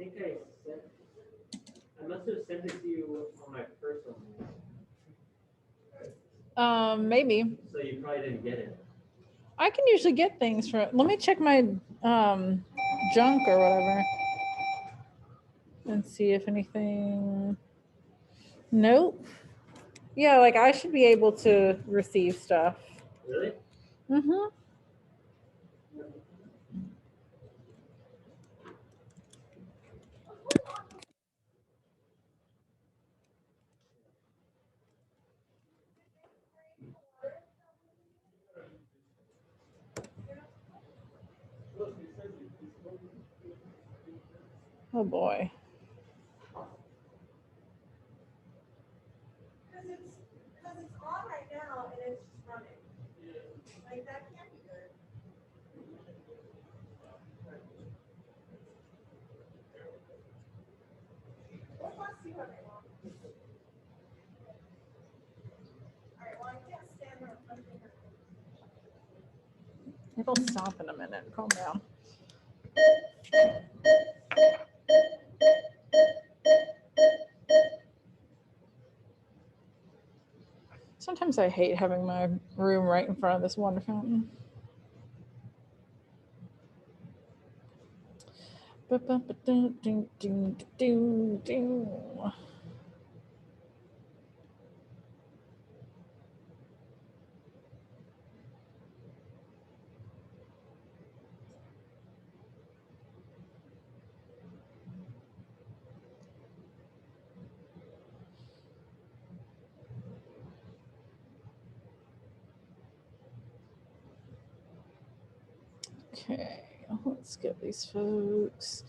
think I must have sent it to you on my personal mail. Maybe. So you probably didn't get it. I can usually get things from. Let me check my junk or whatever and see if anything. Nope. Yeah, like I should be able to receive stuff. Really? Mm-hmm. Oh boy. Because it's on right now and it's just running. Like that can't be good. Let's see what they want. All right, well I can't stand there. It'll stop in a minute. Calm down. Sometimes I hate having my room right in front of this water fountain. Okay, let's get these folks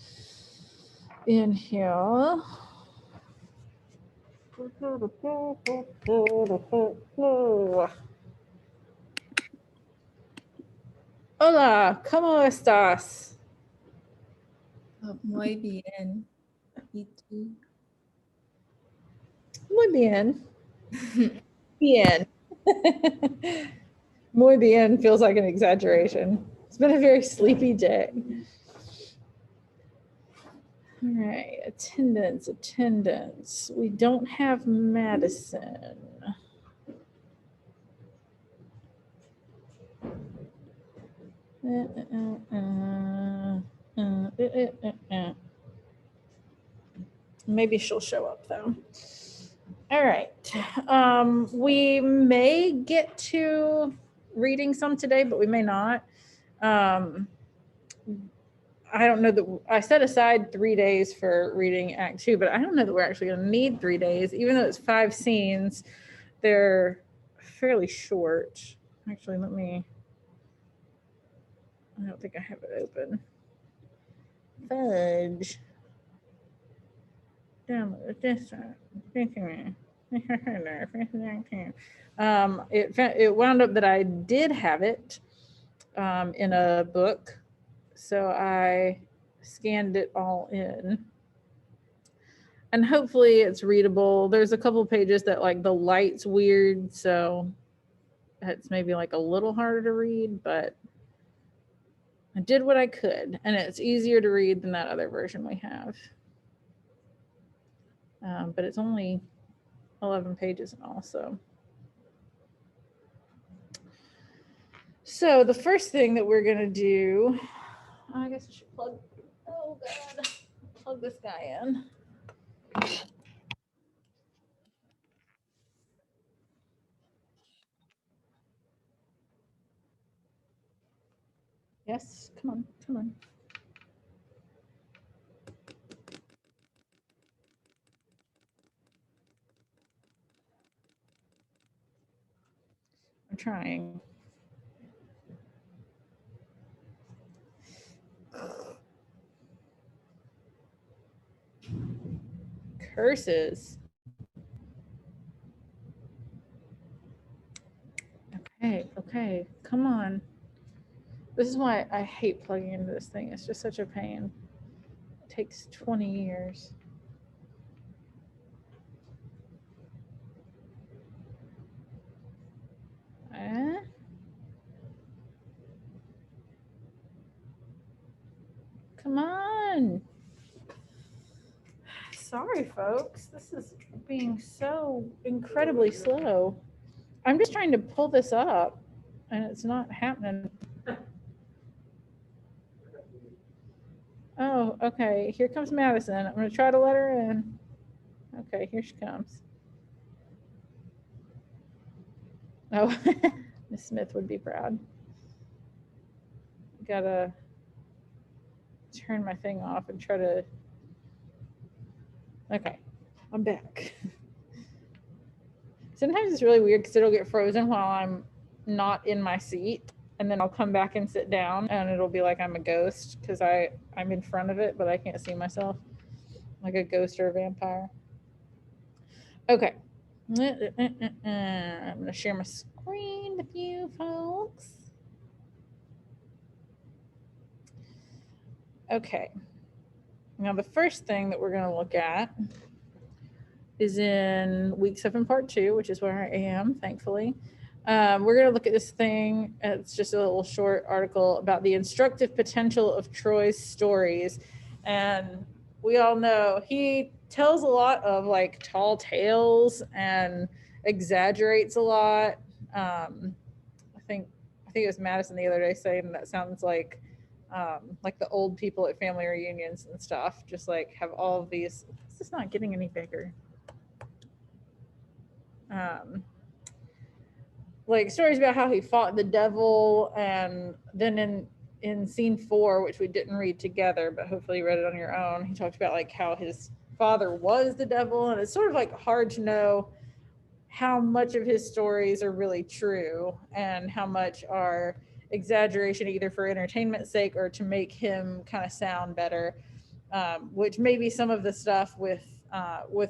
in here. Hola, ¿cómo estás? Muy bien. ¿Y tú? Muy bien. Bien. Muy bien feels like an exaggeration. It's been a very sleepy day. All right, attendance. We don't have Madison. Maybe she'll show up though. All right. We may get to reading some today, but we may not. I don't know that I set aside 3 days for reading Act 2, but I don't know that we're actually going to need 3 days, even though it's 5 scenes. They're fairly short. Actually, I don't think I have it open. Fudge. Download this one. It wound up that I did have it in a book, so I scanned it all in, and hopefully it's readable. There's a couple pages that like the light's weird, so it's maybe like a little harder to read, but I did what I could, and it's easier to read than that other version we have. But it's only 11 pages and all, so. So the first thing that we're gonna do, I guess I should plug, oh God, plug this guy in. Yes, come on, come on. I'm trying. Curses. Okay, come on. This is why I hate plugging into this thing. It's just such a pain. It takes 20 years. Come on. sorry, folks. This is being so incredibly slow. I'm just trying to pull this up and it's not happening. Oh, okay. Here comes Madison. I'm going to try to let her in. Okay, here she comes. Oh, Miss Smith would be proud. Gotta turn my thing off and try to. Okay, I'm back. Sometimes it's really weird because it'll get frozen while I'm not in my seat, and then I'll come back and sit down, and it'll be like I'm a ghost because I'm in front of it, but I can't see myself, like a ghost or a vampire. Okay, I'm gonna share my screen with you folks. Okay, now the first thing that we're gonna look at is in week 7, part 2, which is where I am, thankfully. We're going to look at this thing. It's just a little short article about the instructive potential of Troy's stories. And we all know he tells a lot of like tall tales and exaggerates a lot. I think it was Madison the other day saying that sounds like the old people at family reunions and stuff, just like have all of these. This is not getting any bigger. Like stories about how he fought the devil, and then in scene 4, which we didn't read together, but hopefully you read it on your own, he talked about like how his father was the devil, and it's sort of like hard to know how much of his stories are really true and how much are exaggeration either for entertainment's sake or to make him kind of sound better, which maybe some of the stuff with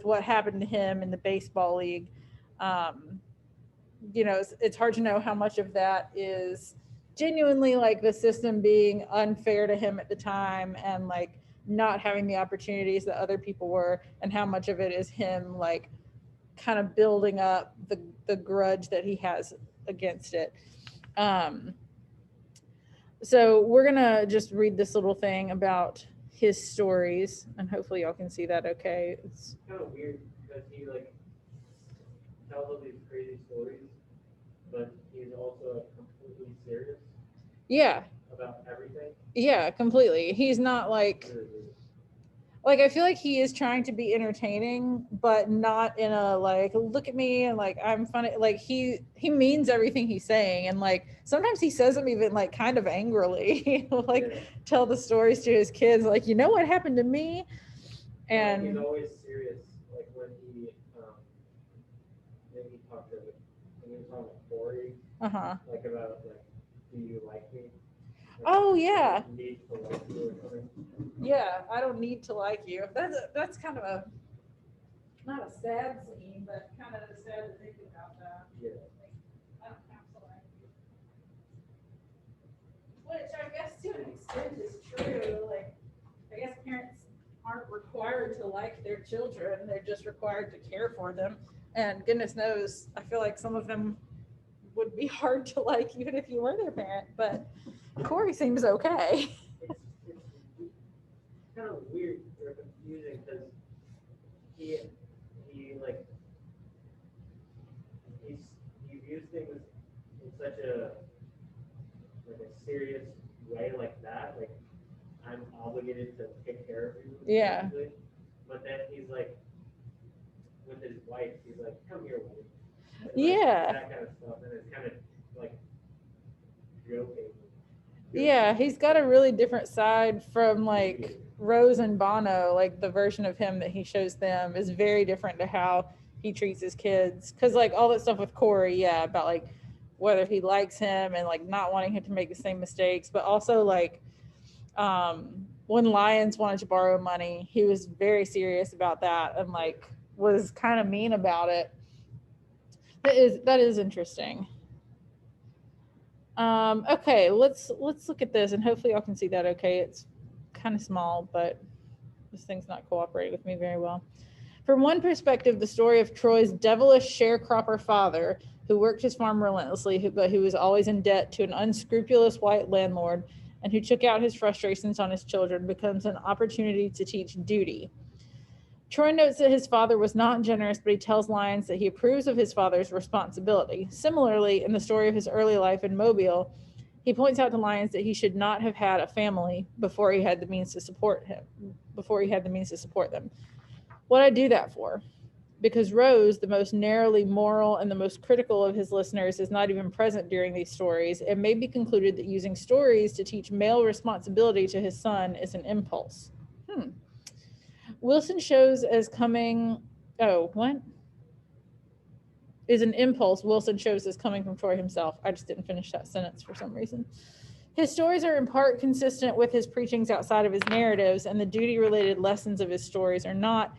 what happened to him in the baseball league, it's hard to know how much of that is genuinely like the system being unfair to him at the time and like not having the opportunities that other people were, and how much of it is him like kind of building up the grudge that he has against it. So we're gonna just read this little thing about his stories, and hopefully y'all can see that okay. It's kind of weird because he like tells all these crazy stories, but he's also completely serious about everything. Yeah, completely. He's not like I feel like he is trying to be entertaining, but not in a like look at me and like I'm funny. Like he means everything he's saying, and like sometimes he says them even like kind of angrily. Tell the stories to his kids, like you know what happened to me, and he's always serious. Like when he maybe talked to when he was talking to Corey, like about like do you like me? Like, oh yeah. Need to like you or something. Yeah, I don't need to like you. That's kind of a not a sad scene, but kind of sad to think about that. Yeah. I don't have to like you. Which I guess to an extent is true. Like I guess parents aren't required to like their children. They're just required to care for them. And goodness knows, I feel like some of them would be hard to like even if you were their parent, but Corey seems okay. It's kind of weird or confusing because he like he views things in such a serious way like that. Like I'm obligated to take care of you. Yeah. Basically. But then he's like with his wife, he's like, "Come here, wife." Like, yeah. That kind of stuff, and it's kind of like joking. Yeah, he's got a really different side from like Rose and Bono. Like the version of him that he shows them is very different to how he treats his kids. Cause like all that stuff with Corey, about like whether he likes him and like not wanting him to make the same mistakes, but also like when Lyons wanted to borrow money, he was very serious about that and like was kind of mean about it. That is interesting. Okay, let's look at this and hopefully y'all can see that okay. It's kind of small, but this thing's not cooperating with me very well. From one perspective, the story of Troy's devilish sharecropper father, who worked his farm relentlessly, but who was always in debt to an unscrupulous white landlord and who took out his frustrations on his children, becomes an opportunity to teach duty. Troy notes that his father was not generous, but he tells Lyons that he approves of his father's responsibility. Similarly, in the story of his early life in Mobile, he points out to Lyons that he should not have had a family before he had the means to support them. What I do that for? Because Rose, the most narrowly moral and the most critical of his listeners, is not even present during these stories, it may be concluded that using stories to teach male responsibility to his son is an impulse. Wilson shows as coming, is an impulse Wilson shows as coming from Troy himself. I just didn't finish that sentence for some reason. His stories are in part consistent with his preachings outside of his narratives, and the duty-related lessons of his stories are not,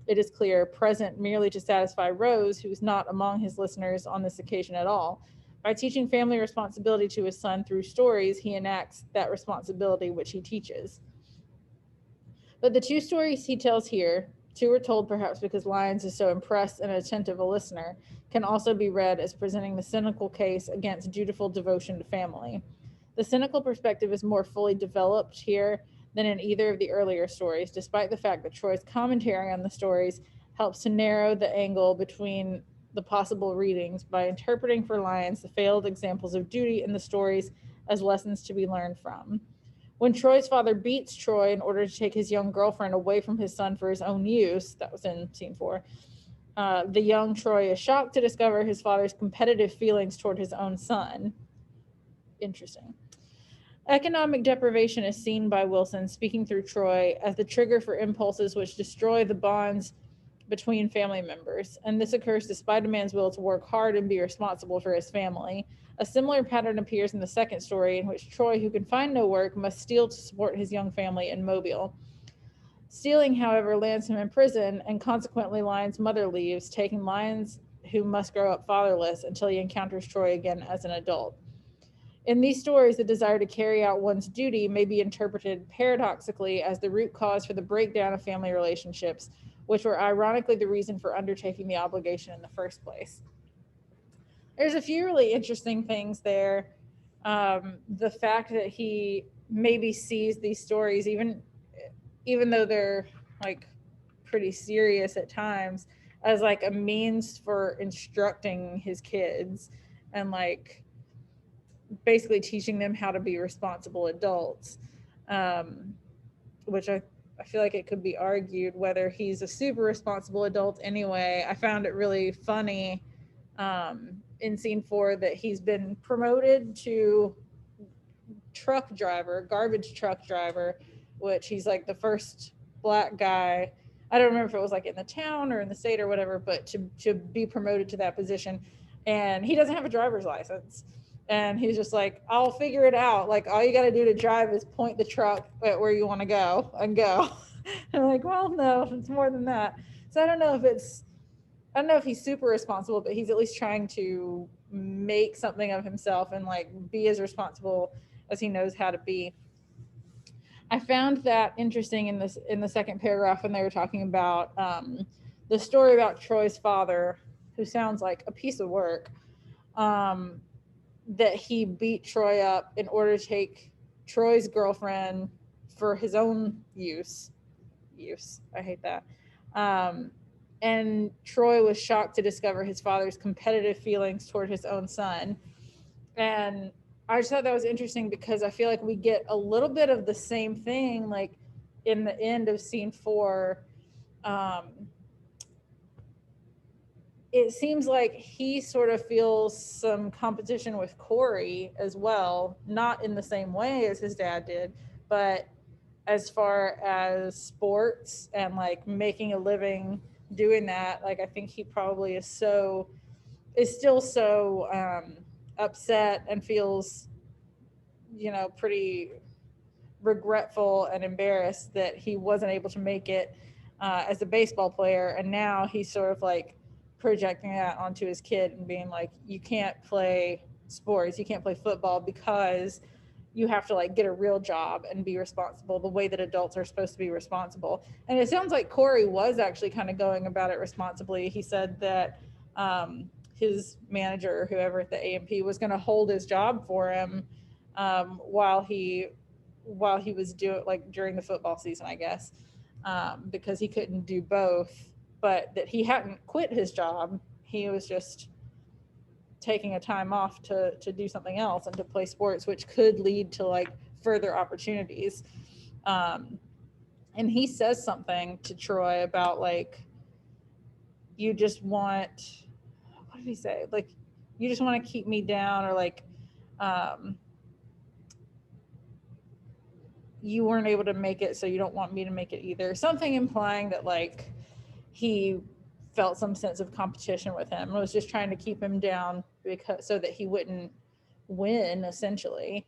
it is clear, present merely to satisfy Rose, who's not among his listeners on this occasion at all. By teaching family responsibility to his son through stories, he enacts that responsibility which he teaches. But the two stories he tells here, two are told perhaps because Lyons is so impressed and attentive a listener, can also be read as presenting the cynical case against dutiful devotion to family. The cynical perspective is more fully developed here than in either of the earlier stories, despite the fact that Troy's commentary on the stories helps to narrow the angle between the possible readings by interpreting for Lyons the failed examples of duty in the stories as lessons to be learned from. When Troy's father beats Troy in order to take his young girlfriend away from his son for his own use, that was in scene 4, the young Troy is shocked to discover his father's competitive feelings toward his own son. Interesting. Economic deprivation is seen by Wilson, speaking through Troy, as the trigger for impulses which destroy the bonds between family members, and this occurs despite a man's will to work hard and be responsible for his family. A similar pattern appears in the second story, in which Troy, who can find no work, must steal to support his young family in Mobile. Stealing, however, lands him in prison, and consequently Lyons' mother leaves, taking Lyons, who must grow up fatherless, until he encounters Troy again as an adult. In these stories, the desire to carry out one's duty may be interpreted paradoxically as the root cause for the breakdown of family relationships, which were ironically the reason for undertaking the obligation in the first place. There's a few really interesting things there. The fact that he maybe sees these stories, even though they're like pretty serious at times, as like a means for instructing his kids and like basically teaching them how to be responsible adults, which I feel like it could be argued whether he's a super responsible adult anyway. I found it really funny in scene 4 that he's been promoted to garbage truck driver, which he's like the first black guy. I don't remember if it was like in the town or in the state or whatever, but to be promoted to that position. And he doesn't have a driver's license. And he's just like, I'll figure it out. Like, all you got to do to drive is point the truck at where you want to go and go. And I'm like, well, no, it's more than that. So I don't know if he's super responsible, but he's at least trying to make something of himself and like be as responsible as he knows how to be. I found that interesting in the second paragraph when they were talking about the story about Troy's father, who sounds like a piece of work, that he beat Troy up in order to take Troy's girlfriend for his own use. I hate that. And Troy was shocked to discover his father's competitive feelings toward his own son. And I just thought that was interesting because I feel like we get a little bit of the same thing, like in the end of scene 4. It seems like he sort of feels some competition with Corey as well, not in the same way as his dad did, but as far as sports and like making a living doing that, like I think he probably is still so upset and feels, pretty regretful and embarrassed that he wasn't able to make it as a baseball player. And now he's sort of like projecting that onto his kid and being like, you can't play sports, you can't play football because you have to like get a real job and be responsible the way that adults are supposed to be responsible. And it sounds like Corey was actually kind of going about it responsibly. He said that his manager, whoever at the A&P, was going to hold his job for him while he was doing, like, during the football season, I guess. because he couldn't do both, but that he hadn't quit his job. He was just taking a time off to do something else and to play sports, which could lead to like further opportunities. And he says something to Troy about like, you just want, what did he say? Like, you just want to keep me down, or like, you weren't able to make it, so you don't want me to make it either. Something implying that like he felt some sense of competition with him and was just trying to keep him down because so that he wouldn't win, essentially,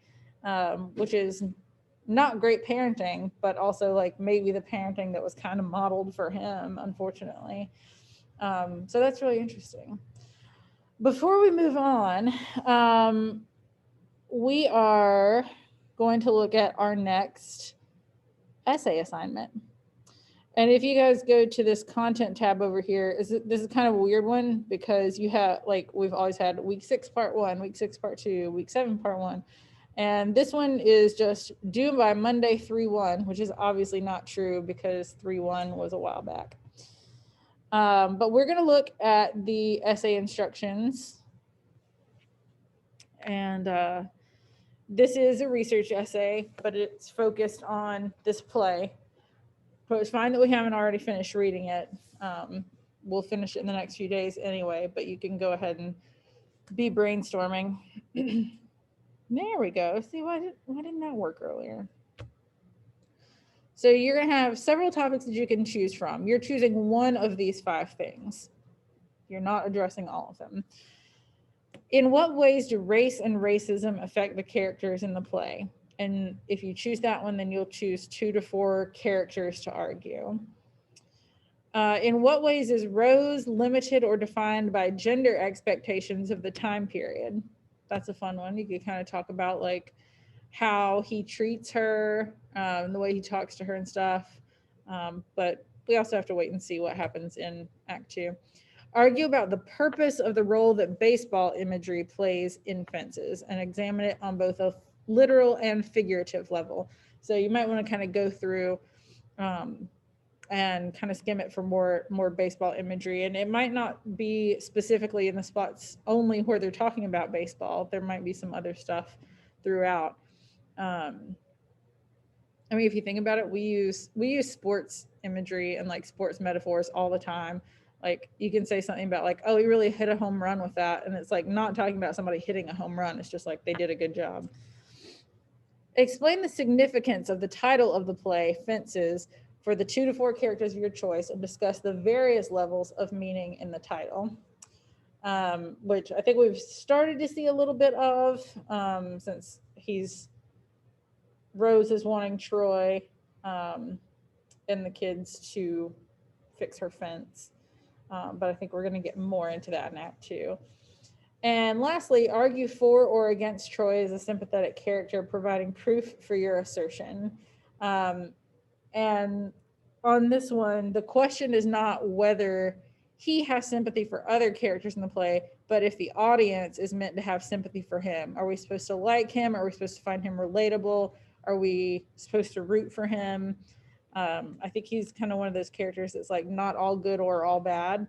which is not great parenting, but also like maybe the parenting that was kind of modeled for him, unfortunately. So that's really interesting. Before we move on, we are going to look at our next essay assignment. And if you guys go to this content tab over here, this is kind of a weird one because you have, like, we've always had week 6 part 1, week 6 part 2, week 7 part 1. And this one is just due by Monday 3/1, which is obviously not true because 3/1 was a while back. But we're going to look at the essay instructions. And this is a research essay, but it's focused on this play. So it's fine that we haven't already finished reading it. We'll finish it in the next few days anyway, but you can go ahead and be brainstorming. There we go. See, why didn't that work earlier? So you're going to have several topics that you can choose from. You're choosing one of these 5 things. You're not addressing all of them. In what ways do race and racism affect the characters in the play? And if you choose that one, then you'll choose 2 to 4 characters to argue. In what ways is Rose limited or defined by gender expectations of the time period? That's a fun one. You could kind of talk about like how he treats her, the way he talks to her and stuff. But we also have to wait and see what happens in Act 2. Argue about the purpose of the role that baseball imagery plays in fences and examine it on both a literal and figurative level. So you might want to kind of go through and kind of skim it for more baseball imagery. And it might not be specifically in the spots only where they're talking about baseball. There might be some other stuff throughout. I mean, if you think about it, we use sports imagery and like sports metaphors all the time. Like you can say something about like, oh, he really hit a home run with that. And it's like not talking about somebody hitting a home run. It's just like they did a good job. Explain the significance of the title of the play, Fences, for the 2 to 4 characters of your choice, and discuss the various levels of meaning in the title, which I think we've started to see a little bit of since Rose is wanting Troy and the kids to fix her fence. But I think we're going to get more into that in Act 2. And lastly, argue for or against Troy as a sympathetic character, providing proof for your assertion. And on this one, the question is not whether he has sympathy for other characters in the play, but if the audience is meant to have sympathy for him. Are we supposed to like him? Are we supposed to find him relatable? Are we supposed to root for him? I think he's kind of one of those characters that's like not all good or all bad,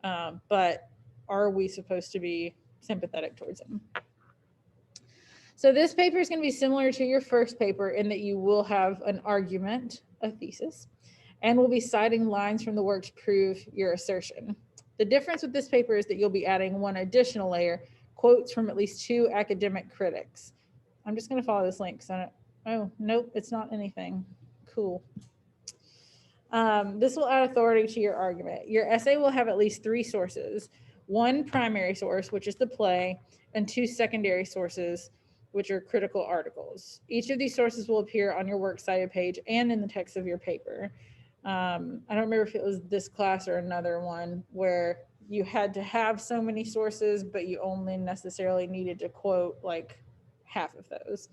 but are we supposed to be sympathetic towards him? So this paper is going to be similar to your first paper in that you will have an argument, a thesis, and we'll be citing lines from the work to prove your assertion. The difference with this paper is that you'll be adding one additional layer, quotes from at least 2 academic critics. I'm just going to follow this link. Oh, nope, it's not anything. Cool. This will add authority to your argument. Your essay will have at least 3 sources, 1 primary source, which is the play, and 2 secondary sources, which are critical articles. Each of these sources will appear on your works cited page and in the text of your paper. I don't remember if it was this class or another one where you had to have so many sources, but you only necessarily needed to quote like half of those.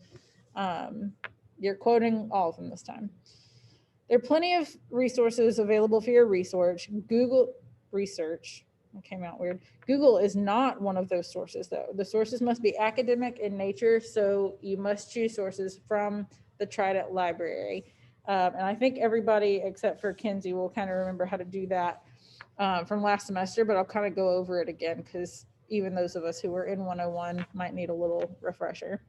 You're quoting all of them this time. There are plenty of resources available for your research. Google research, it came out weird. Google is not one of those sources though. The sources must be academic in nature, so you must choose sources from the Trident Library. And I think everybody except for Kenzie will kind of remember how to do that from last semester, but I'll kind of go over it again because even those of us who were in 101 might need a little refresher.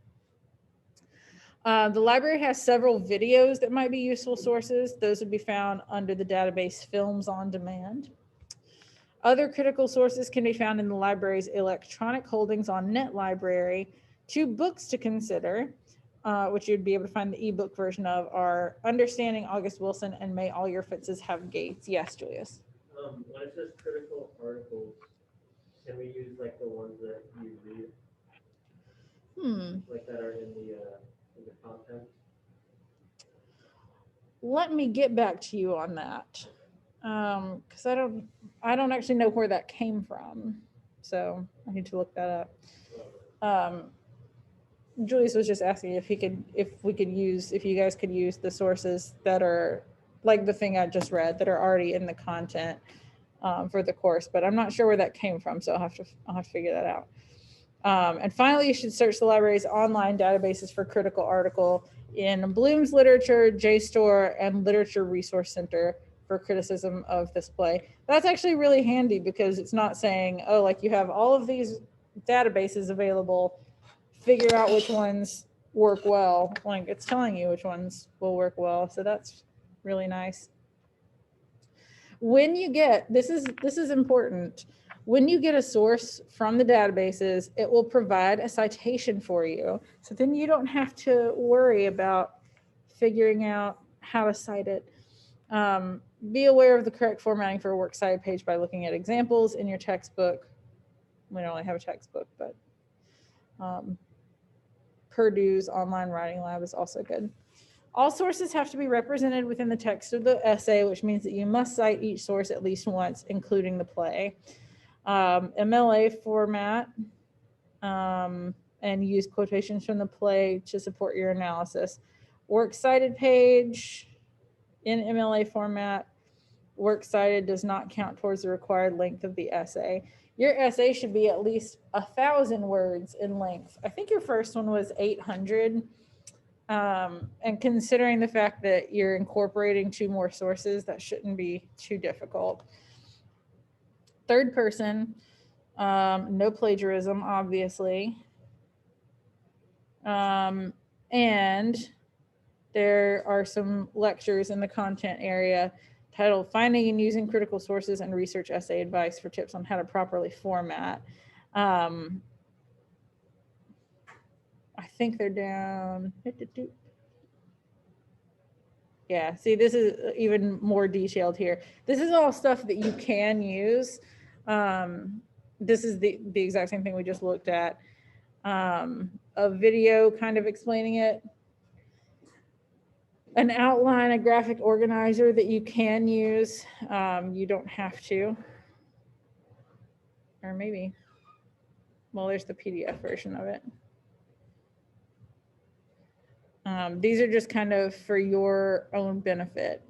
The library has several videos that might be useful sources. Those would be found under the database Films on Demand. Other critical sources can be found in the library's electronic holdings on NetLibrary. 2 books to consider, which you'd be able to find the ebook version of, are Understanding August Wilson and May All Your Fences Have Gates. Yes, Julius. When it says critical articles, can we use like the ones that you read, like that are in the content? Let me get back to you on that, because I don't actually know where that came from, so I need to look that up. Julius was just asking if you guys could use the sources that are like the thing I just read that are already in the content for the course, but I'm not sure where that came from, so I'll have to figure that out. And finally, you should search the library's online databases for critical article in Bloom's Literature, JSTOR, and Literature Resource Center for criticism of this play. That's actually really handy because it's not saying, oh, like you have all of these databases available, figure out which ones work well. Like it's telling you which ones will work well. So that's really nice. When you get, this is important. When you get a source from the databases, it will provide a citation for you. So then you don't have to worry about figuring out how to cite it. Be aware of the correct formatting for a works cited page by looking at examples in your textbook. We don't only have a textbook, but Purdue's online writing lab is also good. All sources have to be represented within the text of the essay, which means that you must cite each source at least once, including the play. MLA format, and use quotations from the play to support your analysis. Works cited page in MLA format. Works cited does not count towards the required length of the essay. Your essay should be at least 1,000 words in length. I think your first one was 800. And considering the fact that you're incorporating 2 more sources, that shouldn't be too difficult. Third person, no plagiarism, obviously. And there are some lectures in the content area titled Finding and Using Critical Sources and Research Essay Advice for Tips on How to Properly Format. I think they're down. Yeah, see, this is even more detailed here. This is all stuff that you can use. This is the exact same thing we just looked at. A video kind of explaining it. An outline, a graphic organizer that you can use. You don't have to. Or maybe. Well, there's the PDF version of it. These are just kind of for your own benefit.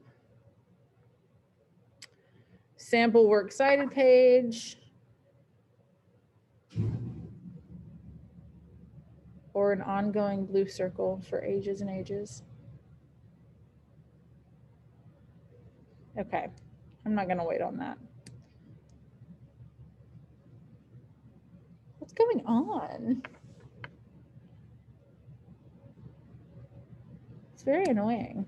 Sample works cited page. Or an ongoing blue circle for ages and ages. Okay, I'm not gonna wait on that. What's going on? It's very annoying.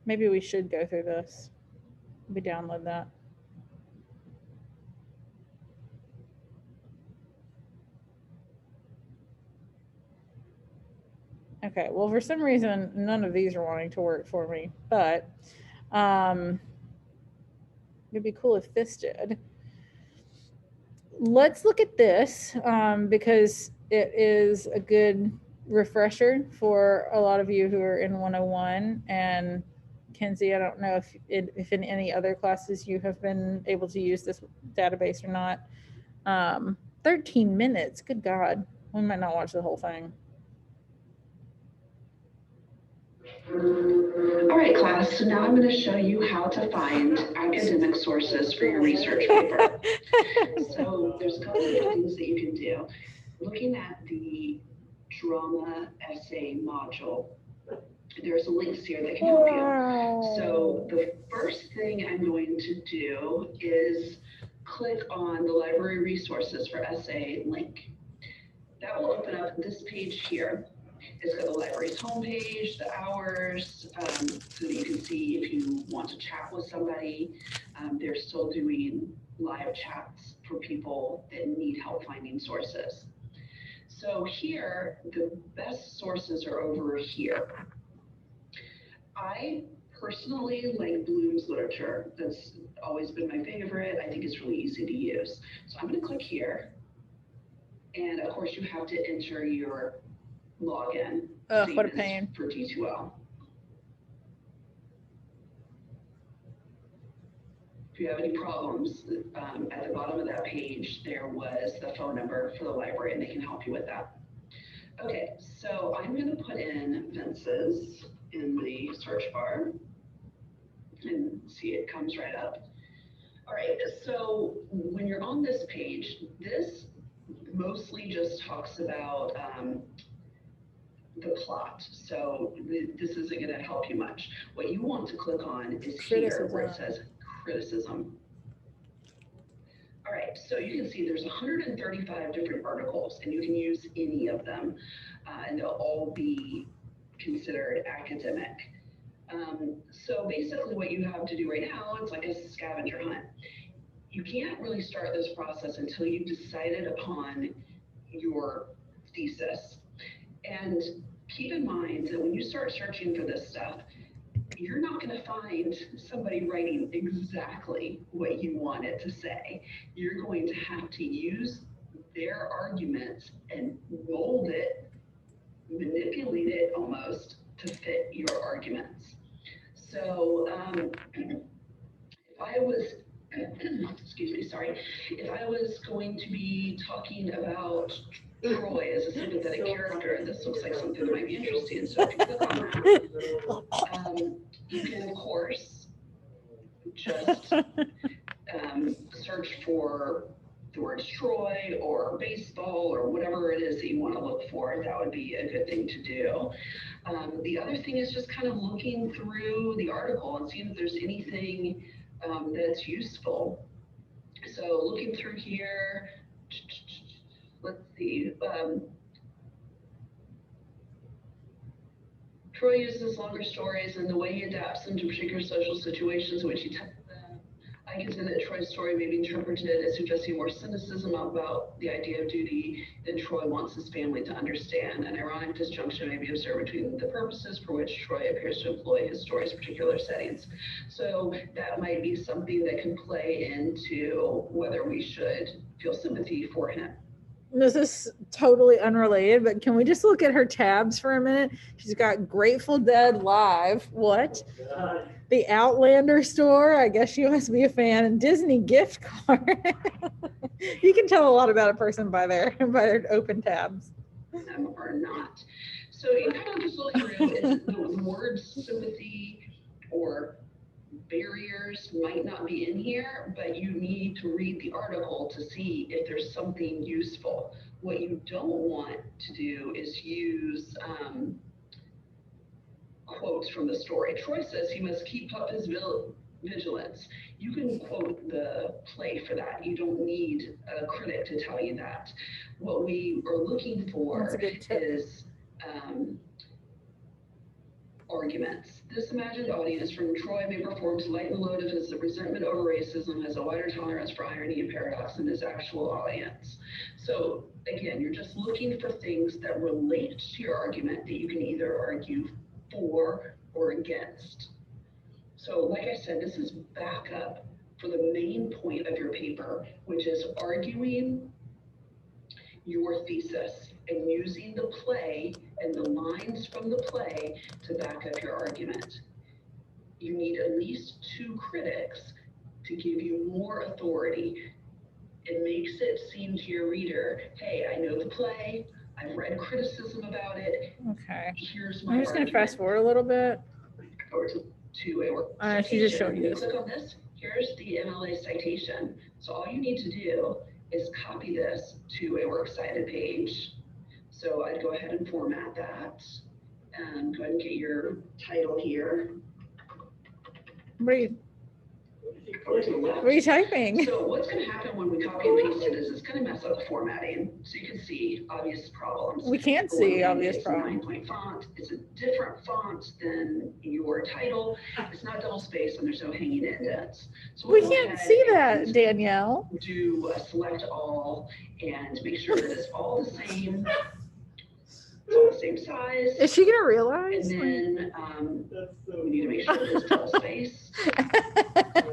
Maybe we should go through this. We download that. Okay, well, for some reason, none of these are wanting to work for me, but it'd be cool if this did. Let's look at this because it is a good refresher for a lot of you who are in 101. And Kenzie, I don't know if in any other classes you have been able to use this database or not. 13 minutes, good God. We might not watch the whole thing. All right, class, so now I'm going to show you how to find academic sources for your research paper. So there's a couple of different things that you can do. Looking at the drama essay module, there's links here that can help you. So the first thing I'm going to do is click on the library resources for essay link. That will open up this page here. It's got the library's homepage, the hours, so that you can see if you want to chat with somebody. They're still doing live chats for people that need help finding sources. So here, the best sources are over here. I personally like Bloom's Literature. That's always been my favorite. I think it's really easy to use. So I'm going to click here. And of course, you have to enter your login. What a pain. For D2L. If you have any problems, at the bottom of that page, there was the phone number for the library and they can help you with that. Okay, so I'm going to put in Vince's in the search bar and see it comes right up. All right, so when you're on this page, this mostly just talks about the plot. So this isn't going to help you much. What you want to click on is here where it says criticism. All right, so you can see there's 135 different articles and you can use any of them and they'll all be considered academic. So basically what you have to do right now, it's like a scavenger hunt. You can't really start this process until you've decided upon your thesis. And keep in mind that when you start searching for this stuff, you're not going to find somebody writing exactly what you want it to say. You're going to have to use their arguments and mold it, manipulate it almost to fit your arguments. So if I was, excuse me, sorry, if I was going to be talking about Troy as a sympathetic character, and this looks like something that might be interesting, so if you click on that, you can, of course, just search for the words Troy or baseball or whatever it is that you want to look for. That would be a good thing to do. The other thing is just kind of looking through the article and seeing if there's anything that's useful. So looking through here, let's see. Troy uses longer stories and the way he adapts them to particular social situations in which he tells them. I consider that Troy's story may be interpreted as suggesting more cynicism about the idea of duty than Troy wants his family to understand. An ironic disjunction may be observed between the purposes for which Troy appears to employ his story's particular settings. So that might be something that can play into whether we should feel sympathy for him. This is totally unrelated, but can we just look at her tabs for a minute? She's got Grateful Dead Live. What? The Outlander store. I guess she must be a fan. And Disney gift card. You can tell a lot about a person by their open tabs. Or not. So you kind of just look through and the words sympathy or barriers might not be in here, but you need to read the article to see if there's something useful. What you don't want to do is use quotes from the story. Troy says he must keep up his vigilance. You can quote the play for that. You don't need a critic to tell you that. What we are looking for is arguments. This imagined audience from Troy may perform to lighten the load of his resentment over racism, has a wider tolerance for irony and paradox than his actual audience. So again, you're just looking for things that relate to your argument that you can either argue for or against. So like I said, this is backup for the main point of your paper, which is arguing your thesis and using the play and the lines from the play to back up your argument. You need at least 2 critics to give you more authority. It makes it seem to your reader, hey, I know the play, I've read criticism about it. Okay. Here's my I'm just gonna fast argument. forward a little bit. Over to a work She just citation. showed When you you this. click on this, here's the MLA citation. So all you need to do is copy this to a works cited page. So I'd go ahead and format that and go ahead and get your title here. What are you, Over to the left. what are you typing? So what's going to happen when we copy and paste it is it's going to mess up the formatting. So you can see obvious problems. We can't For one see thing, obvious it's problems. a 9-point font. It's a different font than your title. It's not double spaced and there's no hanging indents. So We we'll go can't ahead see that, and Danielle. do a select all and make sure that it's all the same. It's all the same size. Is she gonna And realize? then That's so. we need to make sure that it's double spaced.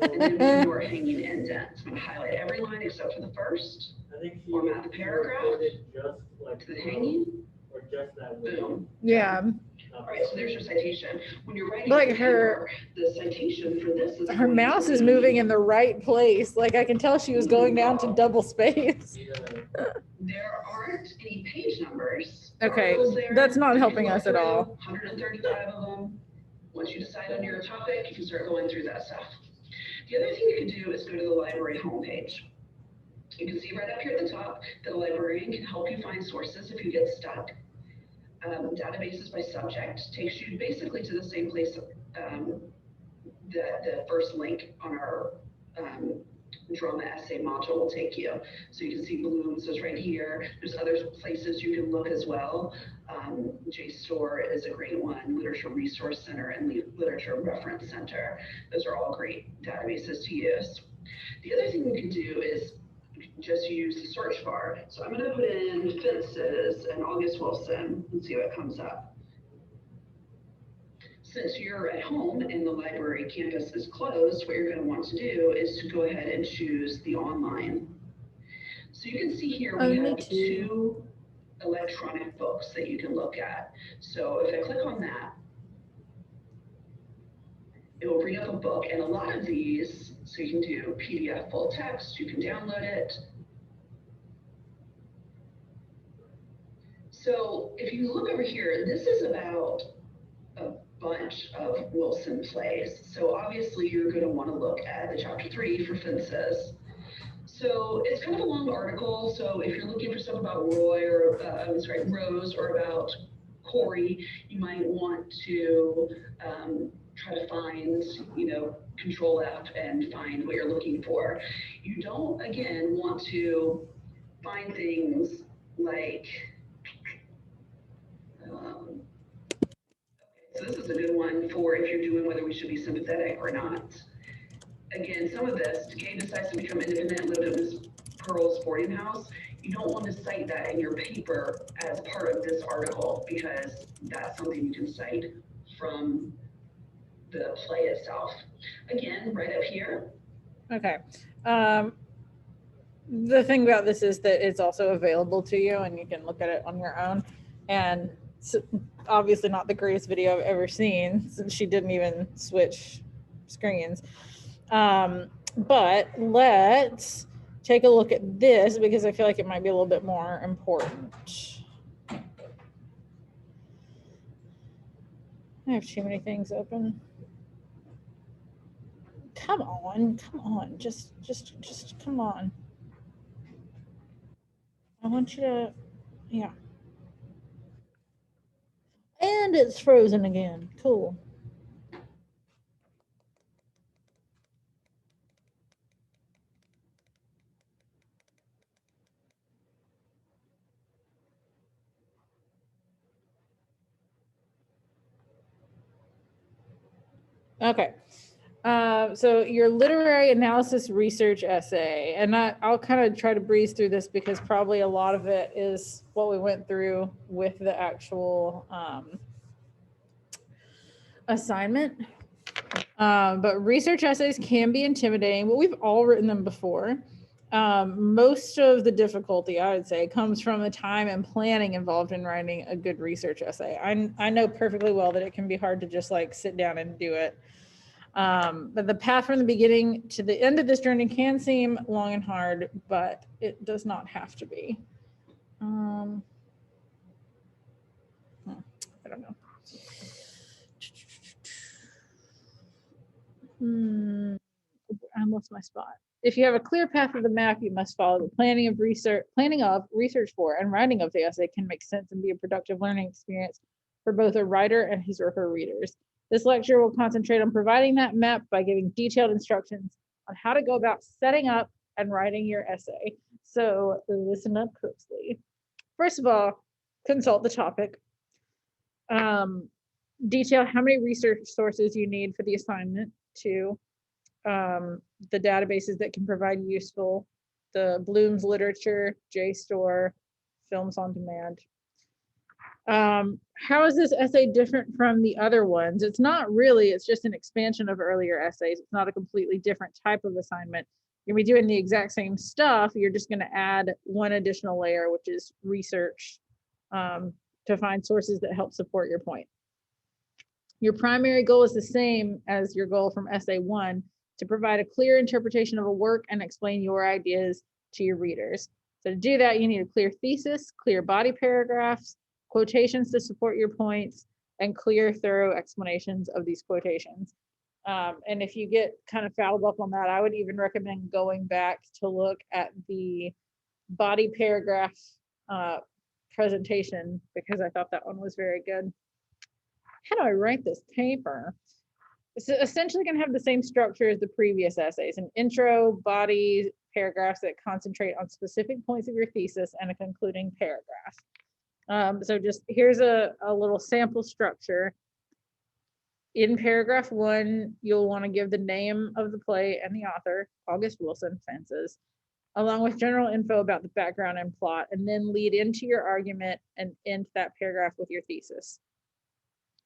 And then we do our hanging indents. I'm going to highlight every line except for the first. I think she Format the paragraph. recorded just like To the hanging. or just that way. Boom. Yeah, All right, so there's your citation. When you're writing Like the her- paper, the citation for this is her going mouse to is be- moving in the right place. Like I can tell she was going down to double space. Yeah. There aren't any page numbers. Okay, Articles there that's not that you helping can us look at all. through, 135 of them. Once you decide on your topic, you can start going through that stuff. The other thing you can do is go to the library homepage. You can see right up here at the top that a librarian can help you find sources if you get stuck. Databases by subject takes you basically to the same place that the first link on our drama essay module will take you. So you can see Bloom's is right here. There's other places you can look as well. JSTOR is a great one, Literature Resource Center and the Literature Reference Center. Those are all great databases to use. The other thing you can do is just use the search bar. So I'm going to put in Fences and August Wilson and see what comes up. Since you're at home and the library campus is closed, what you're going to want to do is to go ahead and choose the online. So you can see here we have 2 electronic books that you can look at. So if I click on that, it will bring up a book, and a lot of these, so you can do PDF full text, you can download it. So if you look over here, this is about a bunch of Wilson plays. So obviously you're going to want to look at the chapter 3 for Fences. So it's kind of a long article. So if you're looking for something about Roy or Rose or about Corey, you might want to try to find, Control F and find what you're looking for. You don't, again, want to find things like, so this is a good one for if you're doing whether we should be sympathetic or not. Again, some of this, Decay decides to become independent, lived at Miss Pearl's boarding house. You don't want to cite that in your paper as part of this article because that's something you can cite from the play itself. Again, right up here. Okay. The thing about this is that it's also available to you and you can look at it on your own. And it's obviously not the greatest video I've ever seen since she didn't even switch screens. But let's take a look at this because I feel like it might be a little bit more important. I have too many things open. Come on, just come on. I want you to, yeah. And it's frozen again, cool. Okay. So your literary analysis research essay, and I'll kind of try to breeze through this because probably a lot of it is what we went through with the actual assignment. But research essays can be intimidating, but we've all written them before. Most of the difficulty, I would say, comes from the time and planning involved in writing a good research essay. I know perfectly well that it can be hard to just like sit down and do it. But the path from the beginning to the end of this journey can seem long and hard, but it does not have to be. don't know. I lost my spot. If you have a clear path of the map, you must follow. The planning of, research for, and writing of the essay can make sense and be a productive learning experience for both a writer and his or her readers. This lecture will concentrate on providing that map by giving detailed instructions on how to go about setting up and writing your essay. So listen up closely. First of all, consult the topic. Detail how many research sources you need for the assignment. 2, the databases that can provide useful, the Bloom's Literature, JSTOR, Films on Demand. How is this essay different from the other ones? It's not really, it's just an expansion of earlier essays. It's not a completely different type of assignment. You're gonna be doing the exact same stuff. You're just gonna add one additional layer, which is research, to find sources that help support your point. Your primary goal is the same as your goal from essay 1, to provide a clear interpretation of a work and explain your ideas to your readers. So to do that, you need a clear thesis, clear body paragraphs, quotations to support your points, and clear, thorough explanations of these quotations. And if you get kind of fouled up on that, I would even recommend going back to look at the body paragraph presentation, because I thought that one was very good. How do I write this paper? It's essentially going to have the same structure as the previous essays: an intro, body, paragraphs that concentrate on specific points of your thesis, and a concluding paragraph. So just here's a little sample structure. In paragraph 1, you'll want to give the name of the play and the author, August Wilson, Fences, along with general info about the background and plot, and then lead into your argument and end that paragraph with your thesis.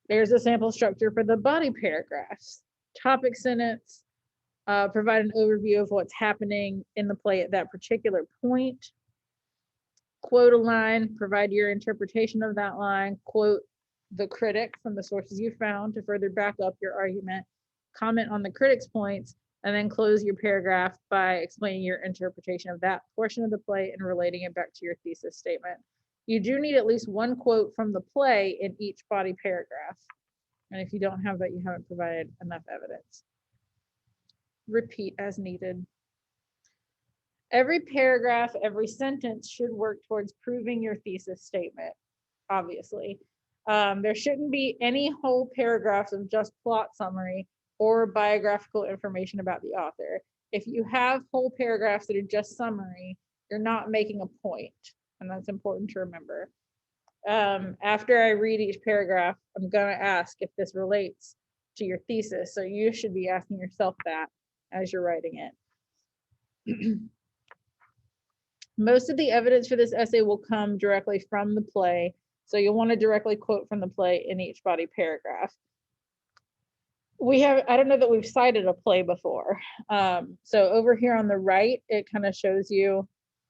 There's a sample structure for the body paragraphs. Topic sentence, provide an overview of what's happening in the play at that particular point. Quote a line, provide your interpretation of that line. Quote the critic from the sources you found to further back up your argument. Comment on the critic's points, and then close your paragraph by explaining your interpretation of that portion of the play and relating it back to your thesis statement. You do need at least one quote from the play in each body paragraph. And if you don't have that, you haven't provided enough evidence. Repeat as needed. Every paragraph, every sentence should work towards proving your thesis statement, obviously. There shouldn't be any whole paragraphs of just plot summary or biographical information about the author. If you have whole paragraphs that are just summary, you're not making a point. And that's important to remember. After I read each paragraph, I'm going to ask if this relates to your thesis. So you should be asking yourself that as you're writing it. Most of the evidence for this essay will come directly from the play. So you'll want to directly quote from the play in each body paragraph. I don't know that we've cited a play before. So over here on the right, it kind of shows you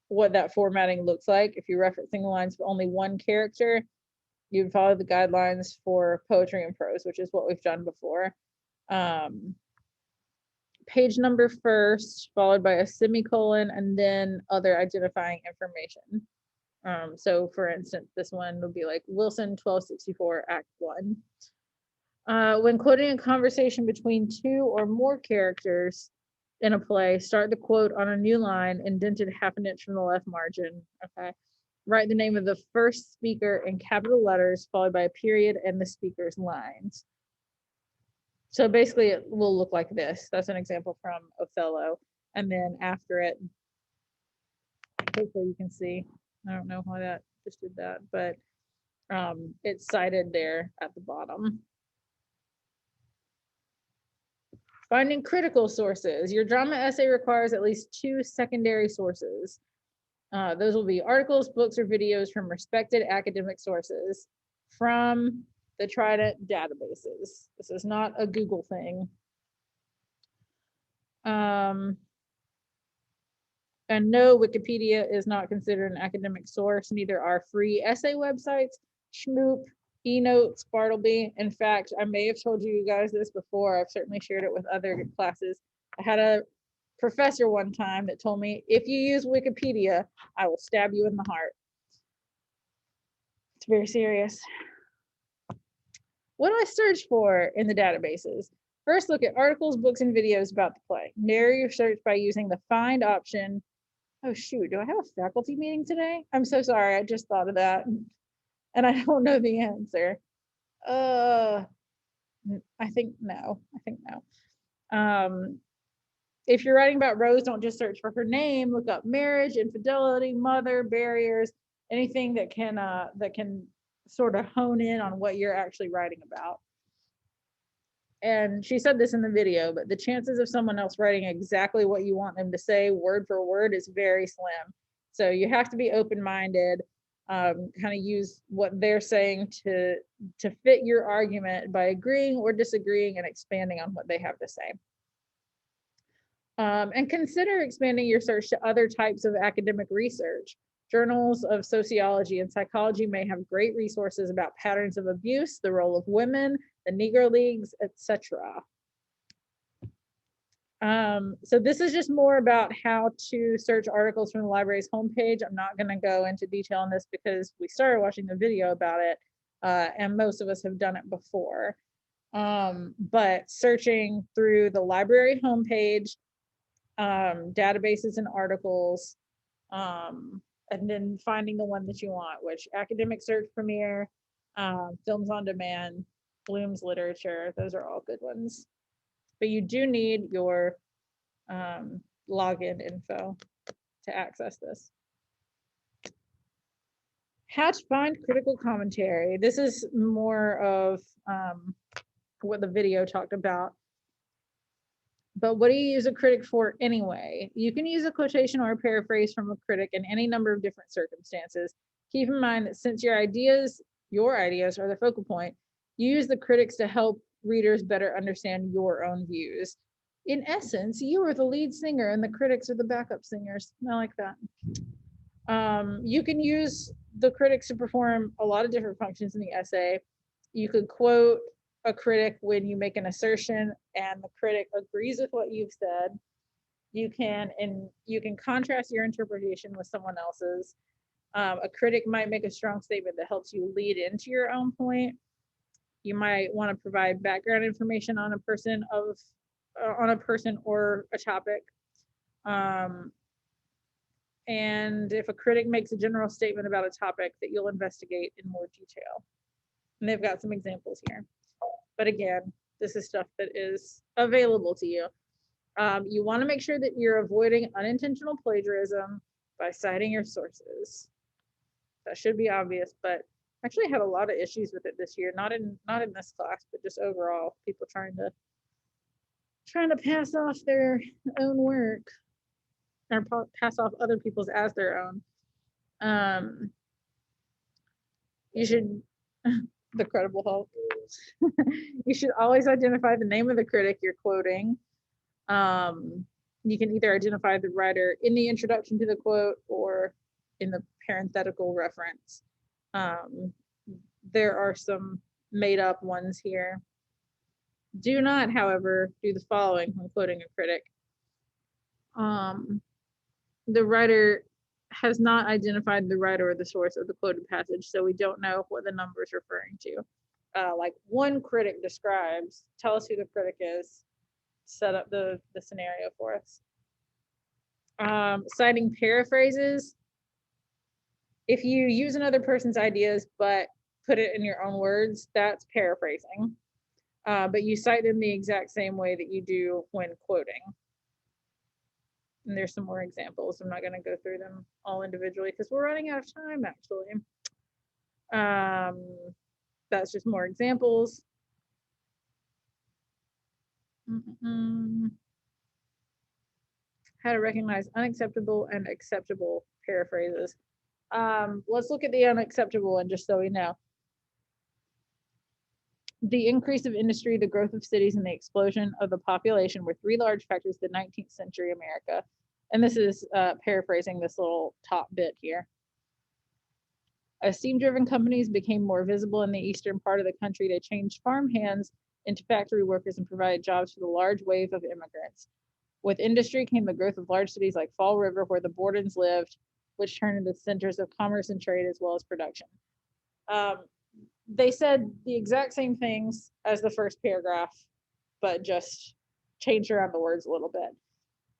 what that formatting looks like. If you're referencing the lines of only one character, you'd follow the guidelines for poetry and prose, which is what we've done before. Page number first, followed by a semicolon, and then other identifying information. So for instance, this one would be like Wilson, 1264, Act 1. When quoting a conversation between 2 or more characters in a play, start the quote on a new line indented ½ inch from the left margin. Okay. Write the name of the first speaker in capital letters, followed by a period and the speaker's lines. So basically it will look like this. That's an example from Othello. And then after it, hopefully you can see, I don't know why that just did that, but it's cited there at the bottom. Finding critical sources. Your drama essay requires at least 2 secondary sources. Those will be articles, books, or videos from respected academic sources from the Trident databases. This is not a Google thing. And no, Wikipedia is not considered an academic source. Neither are free essay websites, Shmoop, eNotes, Bartleby. In fact, I may have told you guys this before. I've certainly shared it with other classes. I had a professor one time that told me, if you use Wikipedia, I will stab you in the heart. It's very serious. What do I search for in the databases? First, look at articles, books, and videos about the play. Narrow your search by using the find option. Oh shoot, do I have a faculty meeting today? I'm so sorry, I just thought of that. And I don't know the answer. I think no. If you're writing about Rose, don't just search for her name. Look up marriage, infidelity, mother, barriers, anything that can sort of hone in on what you're actually writing about. And she said this in the video, but the chances of someone else writing exactly what you want them to say word for word is very slim. So you have to be open-minded, kind of use what they're saying to fit your argument by agreeing or disagreeing and expanding on what they have to say. And consider expanding your search to other types of academic research. Journals of sociology and psychology may have great resources about patterns of abuse, the role of women, the Negro Leagues, etc. So this is just more about how to search articles from the library's homepage. I'm not going to go into detail on this because we started watching the video about it, and most of us have done it before. But searching through the library homepage, databases and articles, and then finding the one that you want, which Academic Search Premier, Films on Demand, Bloom's Literature, those are all good ones. But you do need your login info to access this. How to find critical commentary. This is more of what the video talked about. But what do you use a critic for anyway? You can use a quotation or a paraphrase from a critic in any number of different circumstances. Keep in mind that since your ideas are the focal point, you use the critics to help readers better understand your own views. In essence, you are the lead singer and the critics are the backup singers. I like that. You can use the critics to perform a lot of different functions in the essay. You could quote a critic when you make an assertion and the critic agrees with what you've said. You can contrast your interpretation with someone else's. A critic might make a strong statement that helps you lead into your own point. You might want to provide background information on a person or a topic. And if a critic makes a general statement about a topic that you'll investigate in more detail. And they've got some examples here. But again, this is stuff that is available to you. You want to make sure that you're avoiding unintentional plagiarism by citing your sources. That should be obvious, but I actually had a lot of issues with it this year. Not in this class, but just overall, people trying to pass off their own work or pass off other people's as their own. You should the Credible Hulk. You should always identify the name of the critic you're quoting. You can either identify the writer in the introduction to the quote or in the parenthetical reference. There are some made up ones here. Do not, however, do the following when quoting a critic. The writer has not identified the writer or the source of the quoted passage, so we don't know what the number is referring to. Like one critic describes, tell us who the critic is, set up the scenario for us. Citing paraphrases. If you use another person's ideas but put it in your own words, that's paraphrasing. But you cite them the exact same way that you do when quoting. And there's some more examples. I'm not going to go through them all individually because we're running out of time, actually. That's just more examples. How to recognize unacceptable and acceptable paraphrases. Let's look at the unacceptable one just so we know. The increase of industry, the growth of cities, and the explosion of the population were three large factors in 19th century America. And this is paraphrasing this little top bit here. As steam-driven companies became more visible in the eastern part of the country, they changed farm hands into factory workers and provided jobs for the large wave of immigrants. With industry came the growth of large cities like Fall River, where the Bordens lived, which turned into centers of commerce and trade as well as production. they said the exact same things as the first paragraph, but just changed around the words a little bit.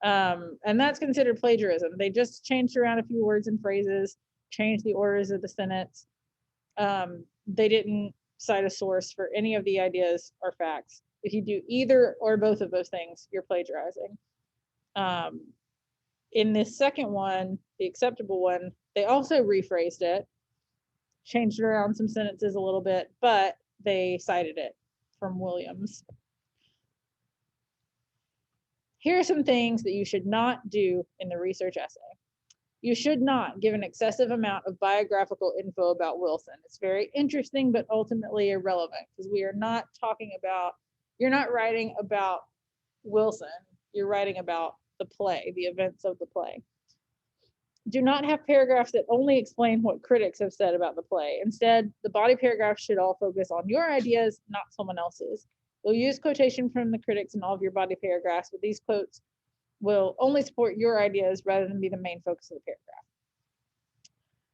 And that's considered plagiarism. They just changed around a few words and phrases, changed the orders of the sentence. They didn't cite a source for any of the ideas or facts. If you do either or both of those things, you're plagiarizing. In this second one, the acceptable one, they also rephrased it, changed around some sentences a little bit, but they cited it from Williams. Here are some things that you should not do in the research essay. You should not give an excessive amount of biographical info about Wilson. It's very interesting, but ultimately irrelevant because we are not talking about, you're not writing about Wilson, you're writing about the play, the events of the play. Do not have paragraphs that only explain what critics have said about the play. Instead, the body paragraphs should all focus on your ideas, not someone else's. You'll use quotation from the critics in all of your body paragraphs, but these quotes will only support your ideas rather than be the main focus of the paragraph.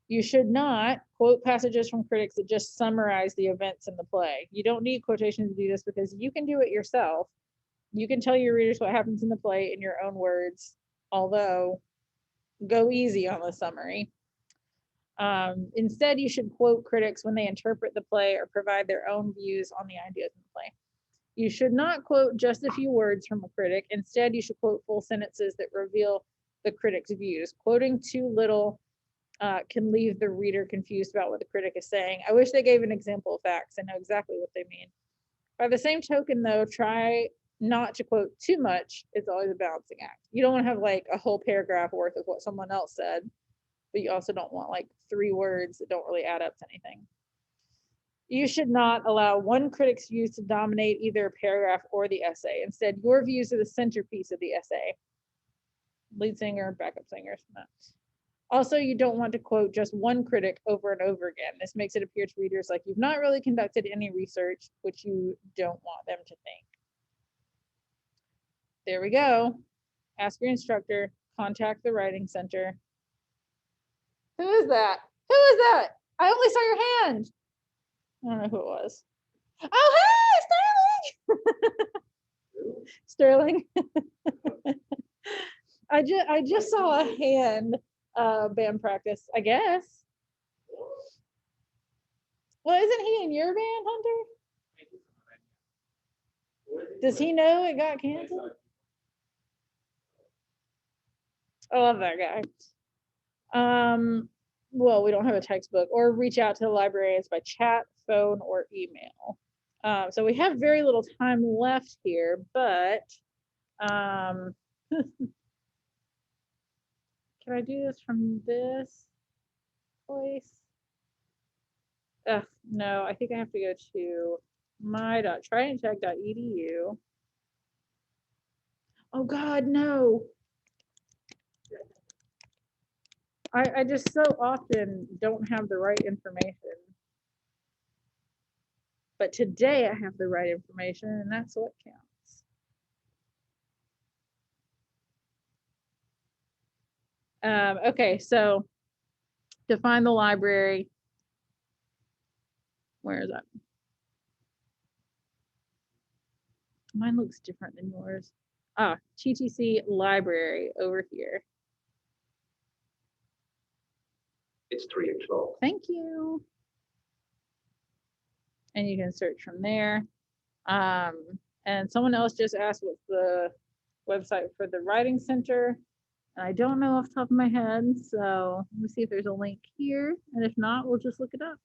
You should not quote passages from critics that just summarize the events in the play. You don't need quotations to do this because you can do it yourself. You can tell your readers what happens in the play in your own words, although go easy on the summary. Instead, you should quote critics when they interpret the play or provide their own views on the ideas in the play. You should not quote just a few words from a critic. Instead, you should quote full sentences that reveal the critic's views. Quoting too little can leave the reader confused about what the critic is saying. I wish they gave an example of facts. I know exactly what they mean. By the same token, though, try not to quote too much. It's always a balancing act. You don't want to have like a whole paragraph worth of what someone else said, but you also don't want like 3 words that don't really add up to anything. You should not allow one critic's views to dominate either a paragraph or the essay. Instead, your views are the centerpiece of the essay. Lead singer, backup singers. No. Also, you don't want to quote just one critic over and over again. This makes it appear to readers like you've not really conducted any research, which you don't want them to think. There we go. Ask your instructor, contact the writing center. Who is that? Who is that? I only saw your hand. I don't know who it was. Oh, hey, Sterling. Sterling. I just saw a hand band practice, I guess. Well, isn't he in your band, Hunter? Does he know it got canceled? I love that guy. Well, we don't have a textbook, or reach out to the librarians by chat, phone, or email. So we have very little time left here, but can I do this from this place? No, I think I have to go to my.tridentech.edu. Oh God, no. I just so often don't have the right information. But today I have the right information, and that's what counts. Okay, so to find the library, where is that? Mine looks different than yours. TTC library over here. It's 3 o'clock. Thank you. And you can search from there. And someone else just asked what's the website for the writing center. And I don't know off the top of my head. So let me see if there's a link here. And if not, we'll just look it up.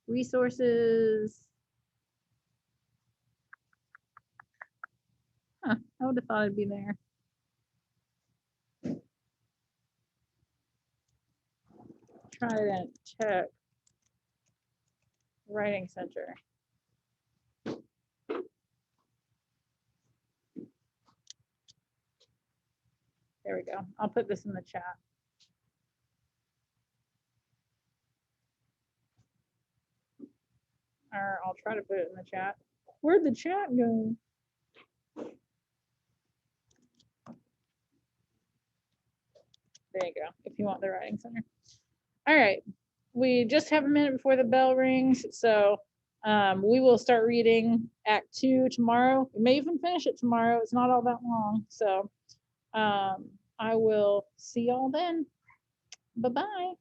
Resources. I would have thought it'd be there. Trident Tech Writing Center. There we go. I'll put this in the chat. Or I'll try to put it in the chat. Where'd the chat go? There you go, if you want the writing center. All right. We just have a minute before the bell rings. So we will start reading Act 2 tomorrow. We may even finish it tomorrow. It's not all that long. So I will see y'all then. Bye-bye.